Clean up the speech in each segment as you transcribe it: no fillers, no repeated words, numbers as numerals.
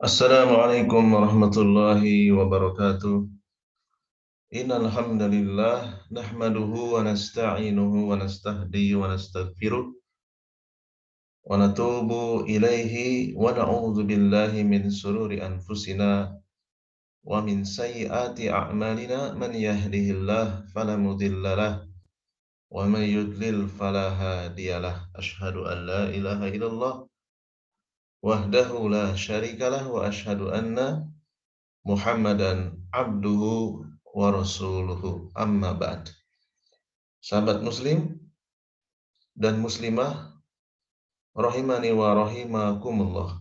Assalamualaikum warahmatullahi wabarakatuh. Innal hamdalillah nahmaduhu wa nasta'inuhu wa nastahdi wa nastaghfiruh wa natubu ilaihi wa na'udzu billahi min sururi anfusina wa min sayyiati a'malina man yahdihillah fala mudhillalah wa man yudlil fala hadiyalah. Asyhadu an la ilaha illallah wahdahu la syarikalah wa asyhadu anna Muhammadan abduhu wa rasuluhu amma ba'd. Sahabat muslim dan muslimah rahimani wa rahimakumullah.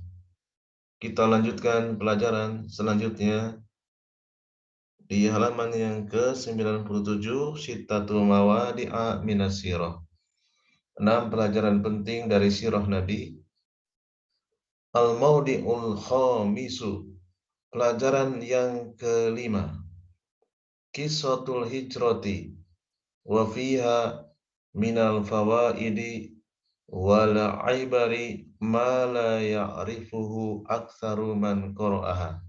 Kita lanjutkan pelajaran selanjutnya di halaman yang ke-97 Sittatul Mawadi'a Minas Sirah. 6 pelajaran penting dari sirah Nabi. Al-Maudi'ul Khamisu, pelajaran yang kelima. Qissatul Hijrati wa fiha minal fawaidi wal aibari ma la ya'rifuhu aktsaru man qara'aha.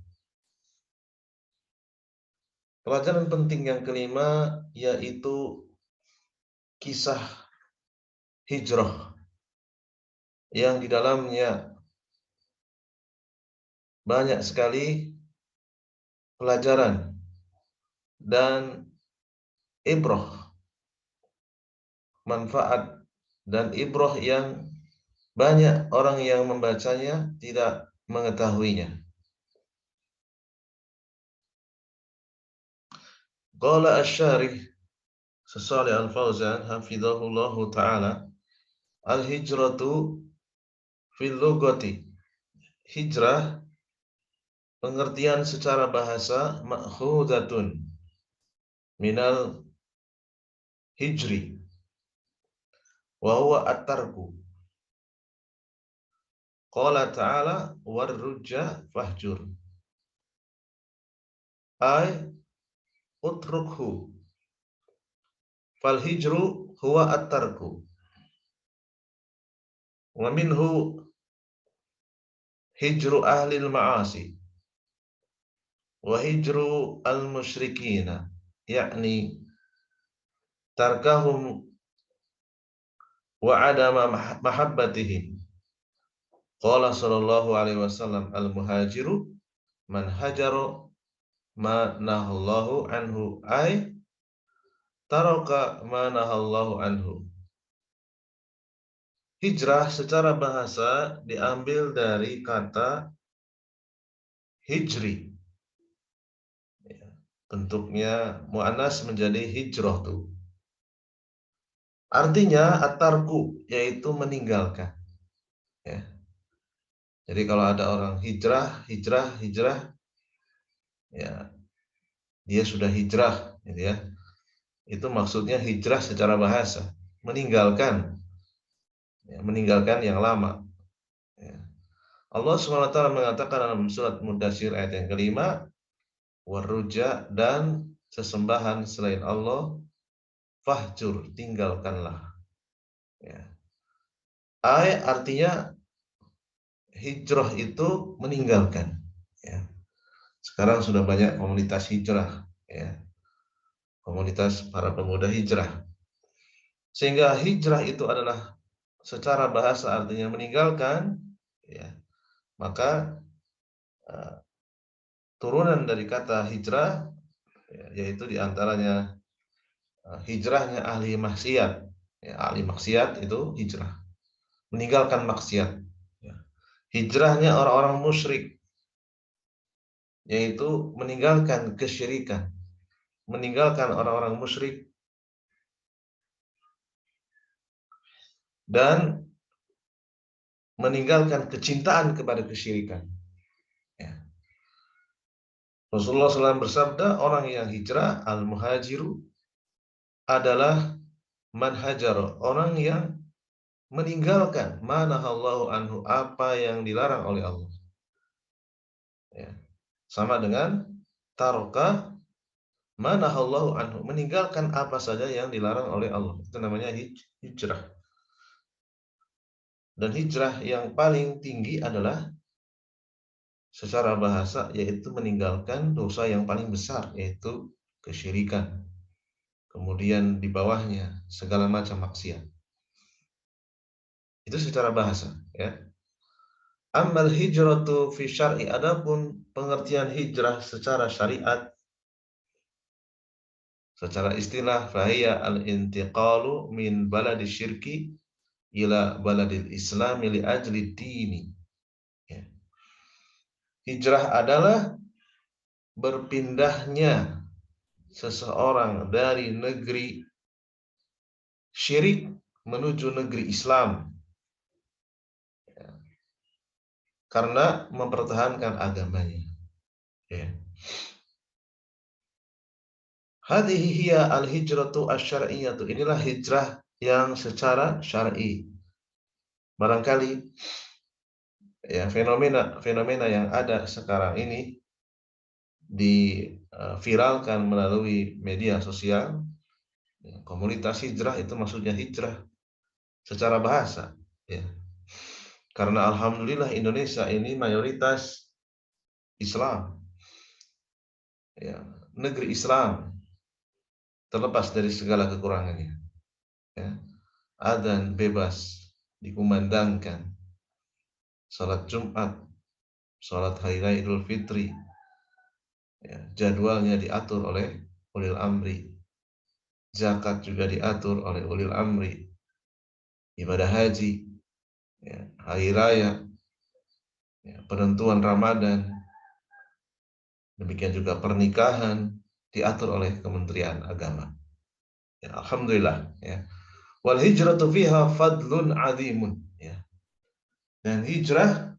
Pelajaran penting yang kelima yaitu kisah hijrah yang di dalamnya banyak sekali pelajaran dan ibrah, manfaat dan ibrah yang banyak orang yang membacanya tidak mengetahuinya. Qala asy-syarih Shalih Al-Fauzan hafizahullahu taala, al-hijratu fil lughati, hijrah pengertian secara bahasa ma'khudatun minal hijri wa huwa at-tarku. Qala ta'ala warrujja fahjur, ay utrukhu, fal hijru huwa at-tarku, wa minhu hijru ahlil ma'asi wa hijru al-musyrikina, yakni tarkahum wa adama mahabbatihim. Qala sallallahu alaihi wasallam al-muhajiru man hajara ma nahallahu anhu, ay taraka ma nahallahu anhu. Hijrah secara bahasa diambil dari kata hijri. Bentuknya muannas menjadi hijrah tuh. Artinya at-tarku, yaitu meninggalkan. Ya. Jadi kalau ada orang hijrah, ya dia sudah hijrah, gitu ya. Itu maksudnya hijrah secara bahasa, meninggalkan, ya, meninggalkan yang lama. Ya. Allah SWT mengatakan dalam surat Mudatsir ayat yang kelima, warruja, dan sesembahan selain Allah, fahjur, tinggalkanlah. Ya. Artinya hijrah itu meninggalkan. Ya. Sekarang sudah banyak komunitas hijrah, ya, komunitas para pemuda hijrah. Sehingga hijrah itu adalah secara bahasa artinya meninggalkan, ya. Maka turunan dari kata hijrah, ya, yaitu diantaranya hijrahnya ahli maksiat. Ya, ahli maksiat itu hijrah, meninggalkan maksiat. Ya. Hijrahnya orang-orang musyrik, yaitu meninggalkan kesyirikan, meninggalkan orang-orang musyrik dan meninggalkan kecintaan kepada kesyirikan. Ya. Rasulullah SAW bersabda, orang yang hijrah al-muhajiru adalah man hajar, orang yang meninggalkan manahallahu anhu, apa yang dilarang oleh Allah. Ya. Sama dengan taraka manahallahu anhu, meninggalkan apa saja yang dilarang oleh Allah. Itu namanya hijrah. Dan hijrah yang paling tinggi adalah secara bahasa, yaitu meninggalkan dosa yang paling besar, yaitu kesyirikan. Kemudian di bawahnya segala macam maksiat. Itu secara bahasa, ya. Amal hijratu fi syar'i, adapun pengertian hijrah secara syariat, secara istilah, fahiya al-intiqalu min baladi syirki ila baladil islami li ajli dini. Ya. Hijrah adalah berpindahnya seseorang dari negeri syirik menuju negeri Islam, ya, karena mempertahankan agamanya. Ya. Hadhihi hiya al-hijratu asy-syar'iyyatu. Inilah hijrah yang secara syar'i. Barangkali ya fenomena yang ada sekarang ini diviralkan melalui media sosial. Ya, komunitas hijrah itu maksudnya hijrah secara bahasa, ya. Karena alhamdulillah Indonesia ini mayoritas Islam, ya, negeri Islam, terlepas dari segala kekurangannya, ya. Adzan bebas dikumandangkan, salat Jumat, salat hari raya Idul Fitri, ya, jadwalnya diatur oleh ulil amri, zakat juga diatur oleh ulil amri, ibadah haji, ya, hari raya, ya, penentuan Ramadan, demikian juga pernikahan diatur oleh Kementerian Agama. Ya, alhamdulillah, ya. Wal hijratu fiha fadlun azimun, ya. Dan hijrah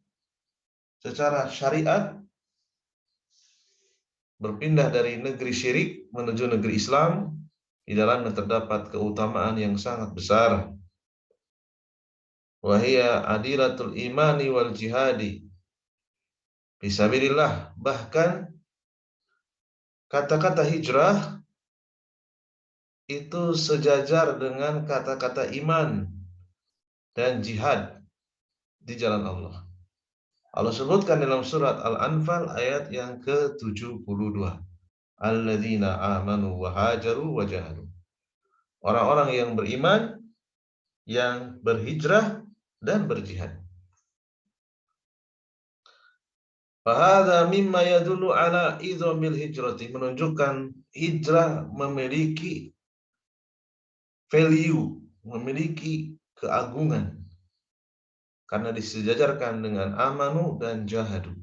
secara syariat, berpindah dari negeri syirik menuju negeri Islam, di dalamnya terdapat keutamaan yang sangat besar. Wahia adilatul imani wal jihadi fisabilillah. Bahkan kata-kata hijrah itu sejajar dengan kata-kata iman dan jihad di jalan Allah. Allah sebutkan dalam surat Al-Anfal ayat yang ke-72. Alladzina amanu wa hajaru wa jahadu. Orang-orang yang beriman, yang berhijrah dan berjihad. Fahadha mimma yadullu ala idhamil hijrati, menunjukkan hijrah memiliki value, memiliki keagungan, karena disejajarkan dengan amanu dan jahadu,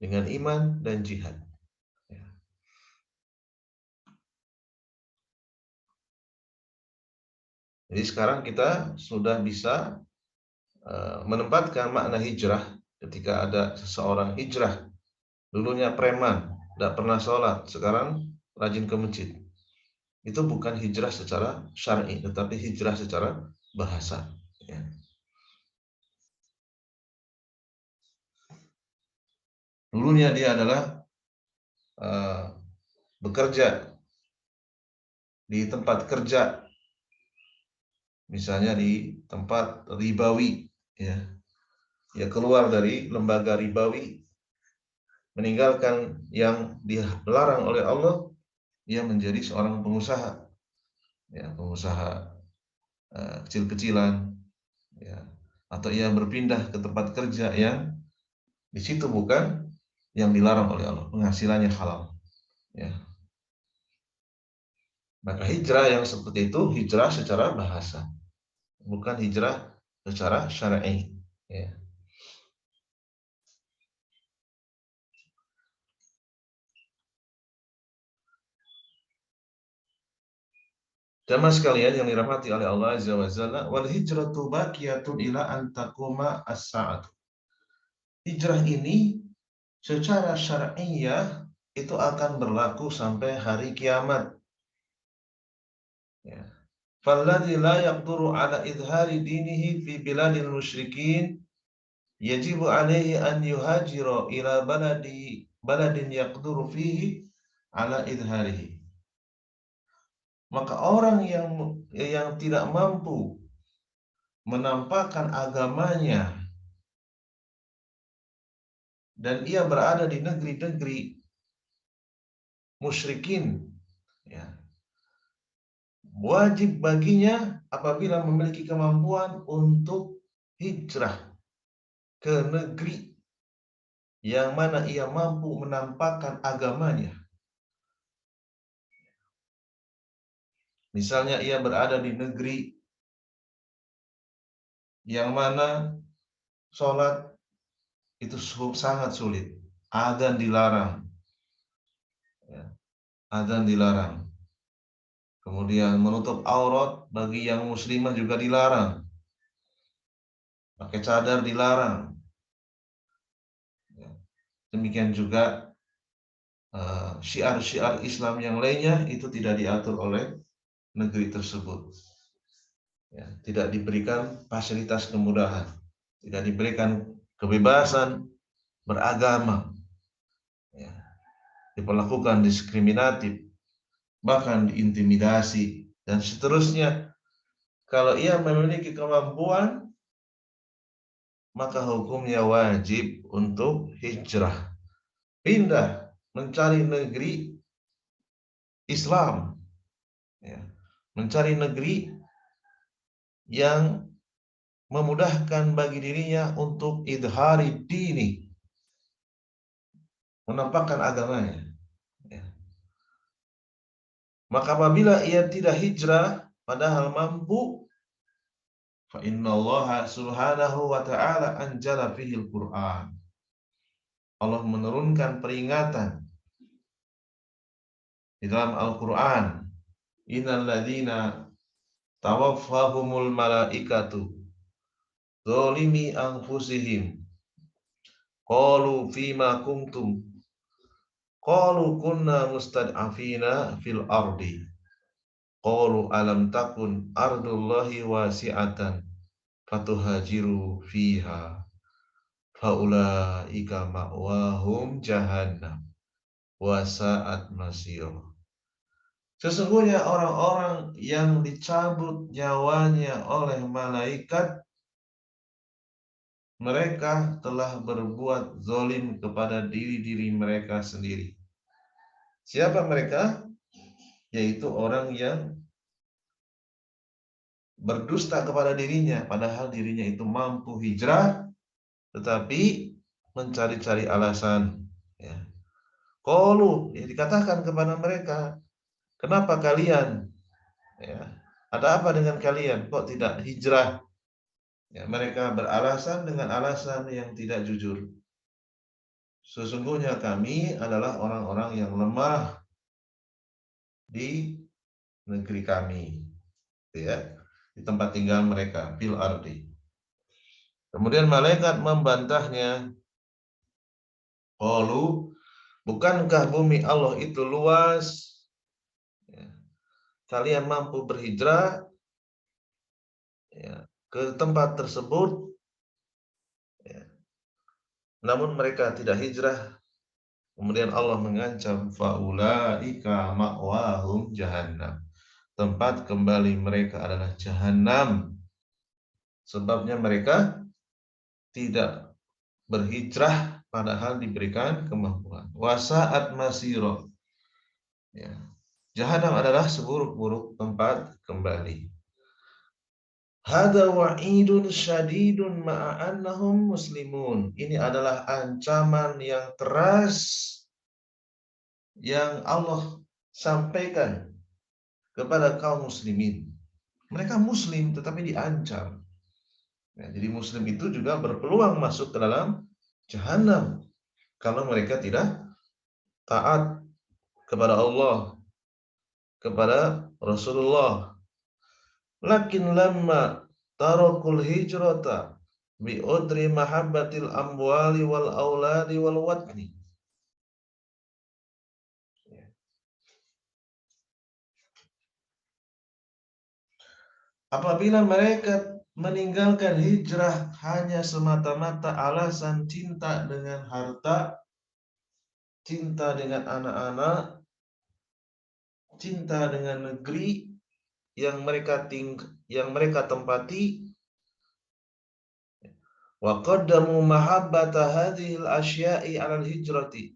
dengan iman dan jihad. Ya. Jadi sekarang kita sudah bisa menempatkan makna hijrah ketika ada seseorang hijrah. Dulunya preman, tidak pernah sholat, sekarang rajin ke masjid. Itu bukan hijrah secara syar'i, tetapi hijrah secara bahasa. Ya. Dulunya dia adalah bekerja di tempat kerja, misalnya di tempat ribawi, ya. Dia keluar dari lembaga ribawi, meninggalkan yang dilarang oleh Allah, dia menjadi seorang pengusaha, ya, pengusaha kecil-kecilan, ya, atau ia berpindah ke tempat kerja yang di situ bukan yang dilarang oleh Allah, penghasilannya halal, ya. Maka hijrah yang seperti itu hijrah secara bahasa, bukan hijrah secara syar'i, ya. Jamaah sekalian yang dirahmati oleh Allah Azza wa Jalla, wal hijratu baqiyatun ila an taquma as-sa'atu. Hijrah ini secara syar'iyyah itu akan berlaku sampai hari kiamat. Ya. Falladzi la yaqduru ala idhari dinihi fi biladil musyrikin yajibu alaihi an yuhajira ila baladin yaqduru fihi ala idharihi. Maka orang yang tidak mampu menampakkan agamanya dan ia berada di negeri-negeri musyrikin, ya, wajib baginya apabila memiliki kemampuan untuk hijrah ke negeri yang mana ia mampu menampakkan agamanya. Misalnya ia berada di negeri yang mana sholat itu sangat sulit, adzan dilarang, ya, adzan dilarang. Kemudian menutup aurat bagi yang muslimah juga dilarang, pakai cadar dilarang. Ya. Demikian juga syiar-syiar Islam yang lainnya itu tidak diatur oleh negeri tersebut. Ya, tidak diberikan fasilitas kemudahan, tidak diberikan kebebasan beragama, ya, diperlakukan diskriminatif, bahkan diintimidasi dan seterusnya. Kalau ia memiliki kemampuan, maka hukumnya wajib untuk hijrah, pindah mencari negeri Islam, ya, mencari negeri yang memudahkan bagi dirinya untuk idhari dini, menampakkan agamanya, ya. Maka apabila ia tidak hijrah padahal mampu, fa innallaha subhanahu wa ta'ala anjala fihil Qur'an. Allah menurunkan peringatan di dalam Al-Qur'an. Innal ladzina tawaffahumul malaikatu zalimi anfusihim qalu fima kuntum qalu kunna mustad'afina fil ardi qalu alam takun ardullahi wasi'atan fatuhajiru fiha faulaika ma'wahum jahannam wa sa'at masir. Sesungguhnya orang-orang yang dicabut nyawanya oleh malaikat, mereka telah berbuat zalim kepada diri-diri mereka sendiri. Siapa mereka? Yaitu orang yang berdusta kepada dirinya, padahal dirinya itu mampu hijrah, tetapi mencari-cari alasan. Ya. Qalu, ya, dikatakan kepada mereka, kenapa kalian? Ya, ada apa dengan kalian? Kok tidak hijrah? Ya, mereka beralasan dengan alasan yang tidak jujur. Sesungguhnya kami adalah orang-orang yang lemah di negeri kami, ya, di tempat tinggal mereka, fil ardi. Kemudian malaikat membantahnya, qalu, bukankah bumi Allah itu luas? Ya, kalian mampu berhijrah, ya, ke tempat tersebut, ya, namun mereka tidak hijrah. Kemudian Allah mengancam, faulaika ma'wahum jahannam. Tempat kembali mereka adalah jahanam. Sebabnya mereka tidak berhijrah padahal diberikan kemampuan. Wasaat masiro. Ya. Jahanam adalah seburuk-buruk tempat kembali. Hada wa'idun syadidun ma'annahum muslimun. Ini adalah ancaman yang keras yang Allah sampaikan kepada kaum muslimin. Mereka muslim tetapi diancam. Ya, jadi muslim itu juga berpeluang masuk ke dalam jahanam kalau mereka tidak taat kepada Allah, kepada Rasulullah. Lakin lamma tarakul hijrata bi udri mahabbatil amwali wal auladi wal watni. Apabila mereka meninggalkan hijrah hanya semata-mata alasan cinta dengan harta, cinta dengan anak-anak, cinta dengan negeri yang mereka tempati, Wa qaddamu mahabbata hadhil asya'i 'alal hijrati,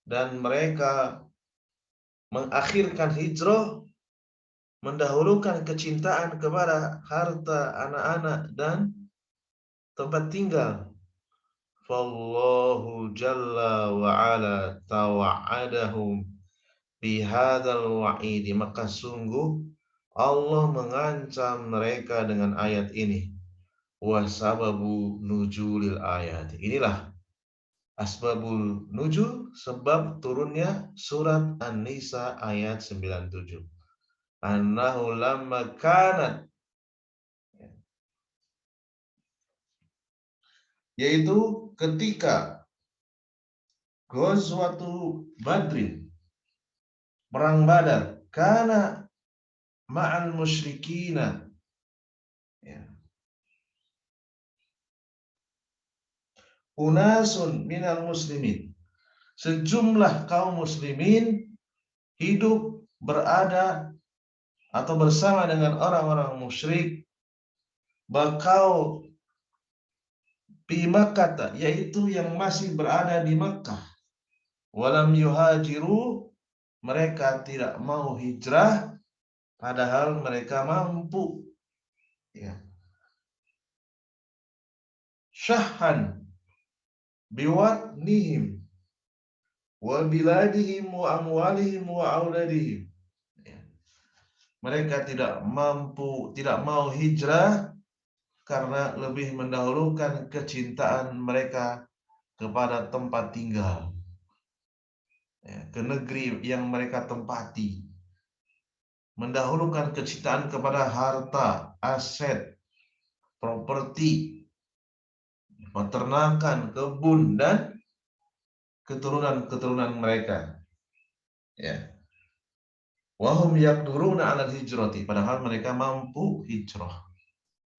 dan mereka mengakhirkan hijrah, mendahulukan kecintaan kepada harta, anak-anak dan tempat tinggal. Fallahu jalla wa ala tawa'adahum bihadzal wa'idi, maka sungguh Allah mengancam mereka dengan ayat ini. Wa sababu nuzulil ayat. Inilah asbabul nuzul, sebab turunnya surat An-Nisa ayat 97. Annahu lamma kanat, yaitu ketika Ghazwatu Badrin, perang Badar, kana ma'al musyrikina, ya, unasun minal muslimin, sejumlah kaum muslimin hidup berada atau bersama dengan orang-orang musyrik, bakau di Makkah, yaitu yang masih berada di Makkah, walam yuhajiru, mereka tidak mau hijrah padahal mereka mampu, ya, syahhan biwadnihim wa biladihim wa amwalihim wa auladihim. Mereka tidak mampu, tidak mau hijrah karena lebih mendahulukan kecintaan mereka kepada tempat tinggal, ya, ke negeri yang mereka tempati, mendahulukan kecintaan kepada harta, aset, properti, peternakan, kebun, dan keturunan-keturunan mereka, ya. Wahum yaqduruna 'alal hijrati, padahal mereka mampu hijrah,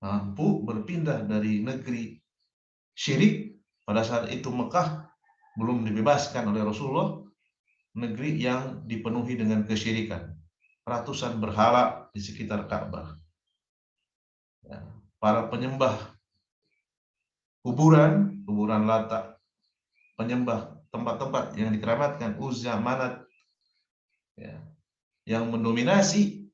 mampu berpindah dari negeri syirik. Pada saat itu Mekah belum dibebaskan oleh Rasulullah, negeri yang dipenuhi dengan kesyirikan, ratusan berhala di sekitar Ka'bah, ya, para penyembah kuburan Lata, penyembah tempat-tempat yang dikeramatkan Uzza, Manat, ya, yang mendominasi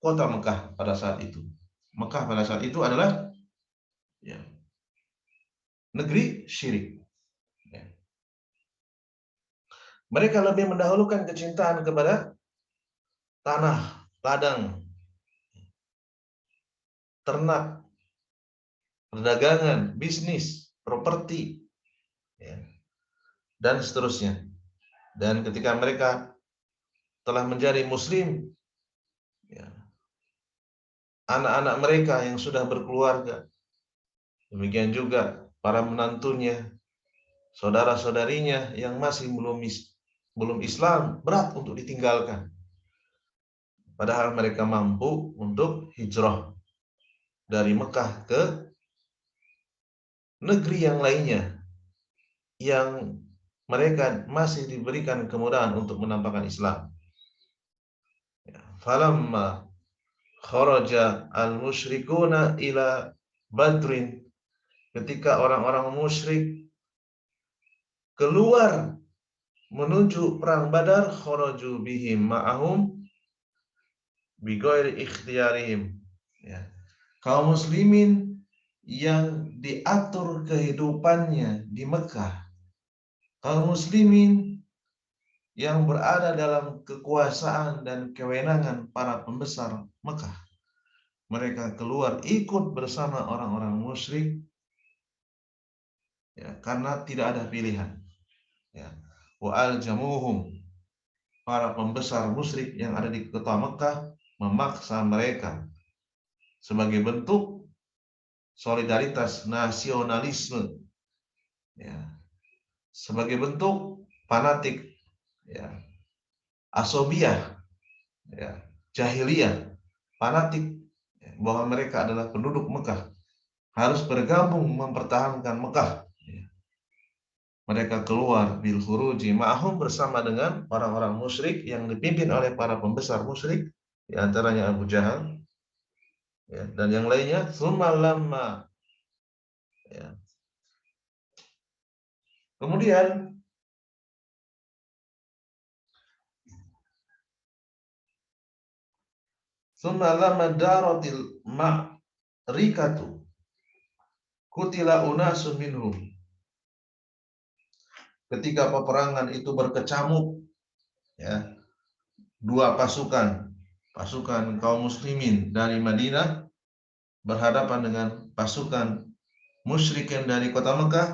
kota Mekah pada saat itu. Mekah pada saat itu adalah, ya, negeri syirik, ya. Mereka lebih mendahulukan kecintaan kepada tanah, ladang, ternak, perdagangan, bisnis, properti, ya, dan seterusnya. Dan ketika mereka telah menjadi muslim, ya, anak-anak mereka yang sudah berkeluarga, demikian juga para menantunya, saudara-saudarinya yang masih belum Islam, berat untuk ditinggalkan. Padahal mereka mampu untuk hijrah dari Mekah ke negeri yang lainnya yang mereka masih diberikan kemudahan untuk menampakkan Islam. Falamma kharaja al-musyrikuna ila Badrin, ketika orang-orang musyrik keluar menuju perang Badar, kharaju bihim ma'ahum bighairi ikhtiyarihim, ya, kaum muslimin yang diatur kehidupannya di Mekah, kaum muslimin yang berada dalam kekuasaan dan kewenangan para pembesar Mekah, mereka keluar ikut bersama orang-orang musyrik, ya, karena tidak ada pilihan, ya. Wa aljamuhum, para pembesar musyrik yang ada di kota Mekah memaksa mereka sebagai bentuk solidaritas nasionalisme, ya, sebagai bentuk fanatik, ya, asobiah, ya, jahiliyah, fanatik, ya, bahwa mereka adalah penduduk Mekah, harus bergabung mempertahankan Mekah. Mereka keluar bil khuruji ma'hum, bersama dengan orang-orang musyrik yang dipimpin oleh para pembesar musyrik, di antaranya Abu Jahal, ya, dan yang lainnya. Tsumma lamma, Ya. Kemudian summa lamma daratil ma'rikatu kutila unasun minhum. Ketika peperangan itu berkecamuk, ya, dua pasukan kaum muslimin dari Madinah berhadapan dengan pasukan musyrikin dari kota Mekah.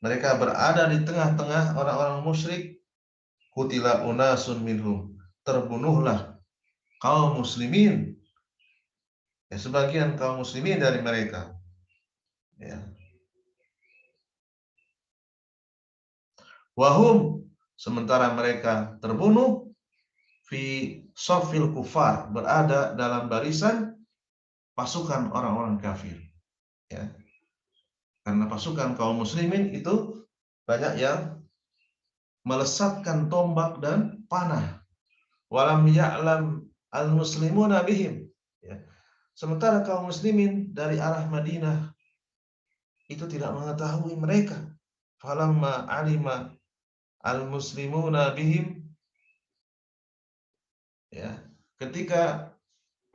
Mereka berada di tengah-tengah orang-orang musyrik. Kutila unasun minhum, terbunuhlah kaum muslimin, ya, sebagian kaum muslimin dari mereka, ya. Wahum, sementara mereka terbunuh, fi sofil kufar, berada dalam barisan pasukan orang-orang kafir, ya. Karena pasukan kaum muslimin itu banyak yang melesatkan tombak dan panah. Walam ya'lam al-muslimuna bihim, ya. Sementara kaum muslimin dari arah Madinah itu tidak mengetahui mereka. Falamma alima al-muslimuna bihim, ya, ketika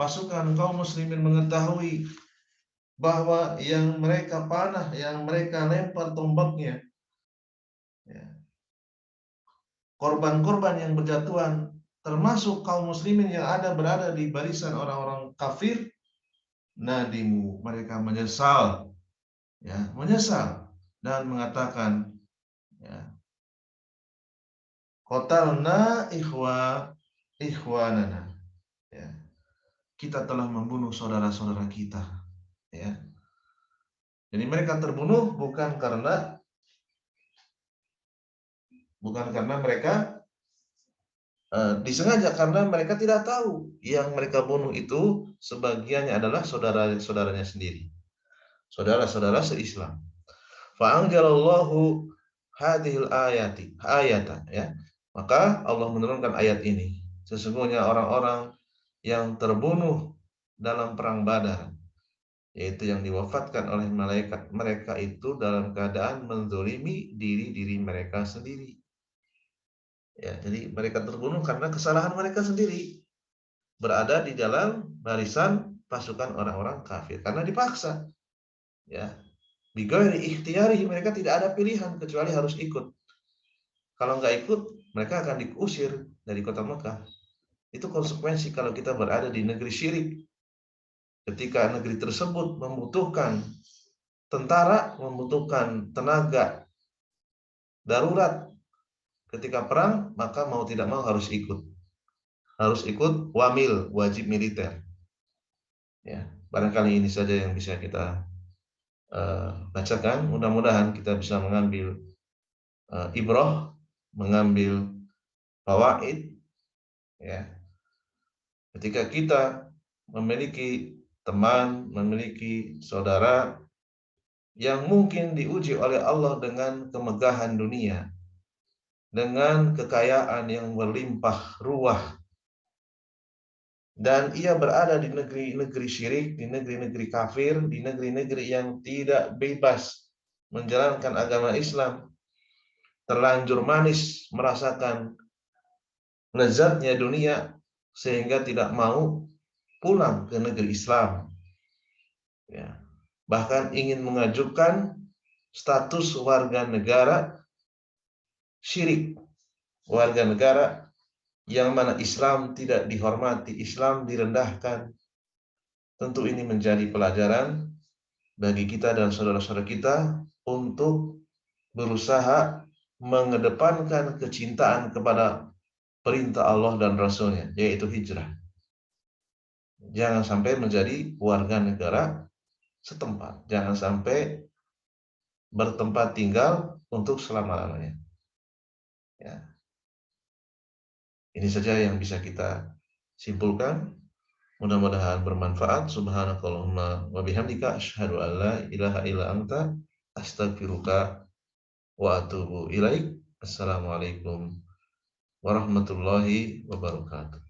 pasukan kaum muslimin mengetahui bahwa yang mereka panah, yang mereka lempar tombaknya, ya, korban-korban yang berjatuhan termasuk kaum muslimin yang berada di barisan orang-orang kafir, nadimu, mereka menyesal, ya, menyesal dan mengatakan, ya, qatalna ikhwanana, ya, kita telah membunuh saudara-saudara kita, ya. Jadi mereka terbunuh bukan karena mereka disengaja, karena mereka tidak tahu yang mereka bunuh itu sebagiannya adalah saudara-saudaranya sendiri, saudara-saudara se-Islam. Fa'anjalallahu hadhil ayata, ya. Maka Allah menurunkan ayat ini. Sesungguhnya orang-orang yang terbunuh dalam perang Badar, yaitu yang diwafatkan oleh malaikat, mereka itu dalam keadaan menzolimi diri mereka sendiri. Ya, jadi mereka terbunuh karena kesalahan mereka sendiri, berada di dalam barisan pasukan orang-orang kafir karena dipaksa, ya. Bighairi ikhtiyari, mereka tidak ada pilihan kecuali harus ikut. Kalau nggak ikut, mereka akan diusir dari kota Mekah. Itu konsekuensi kalau kita berada di negeri syirik. Ketika negeri tersebut membutuhkan tentara, membutuhkan tenaga darurat ketika perang, maka mau tidak mau harus ikut. Harus ikut wamil, wajib militer. Ya, barangkali ini saja yang bisa kita bacakan. Mudah-mudahan kita bisa mengambil ibrah, mengambil fawaid, ya. Ketika kita memiliki teman, memiliki saudara yang mungkin diuji oleh Allah dengan kemegahan dunia, dengan kekayaan yang berlimpah ruah, dan ia berada di negeri-negeri syirik, di negeri-negeri kafir, di negeri-negeri yang tidak bebas menjalankan agama Islam, terlanjur manis merasakan lezatnya dunia sehingga tidak mau pulang ke negeri Islam, ya. Bahkan ingin mengajukan status warga negara syirik, warga negara yang mana Islam tidak dihormati, Islam direndahkan. Tentu ini menjadi pelajaran bagi kita dan saudara-saudara kita untuk berusaha mengedepankan kecintaan kepada perintah Allah dan Rasul-Nya, yaitu hijrah. Jangan sampai menjadi warga negara setempat, jangan sampai bertempat tinggal untuk selama-lamanya, ya. Ini saja yang bisa kita simpulkan. Mudah-mudahan bermanfaat. Subhanakallahumma wa bihamdika asyhadu an la ilaha illa anta astaghfiruka wa atubu ilaik. Assalamualaikum warahmatullahi wabarakatuh.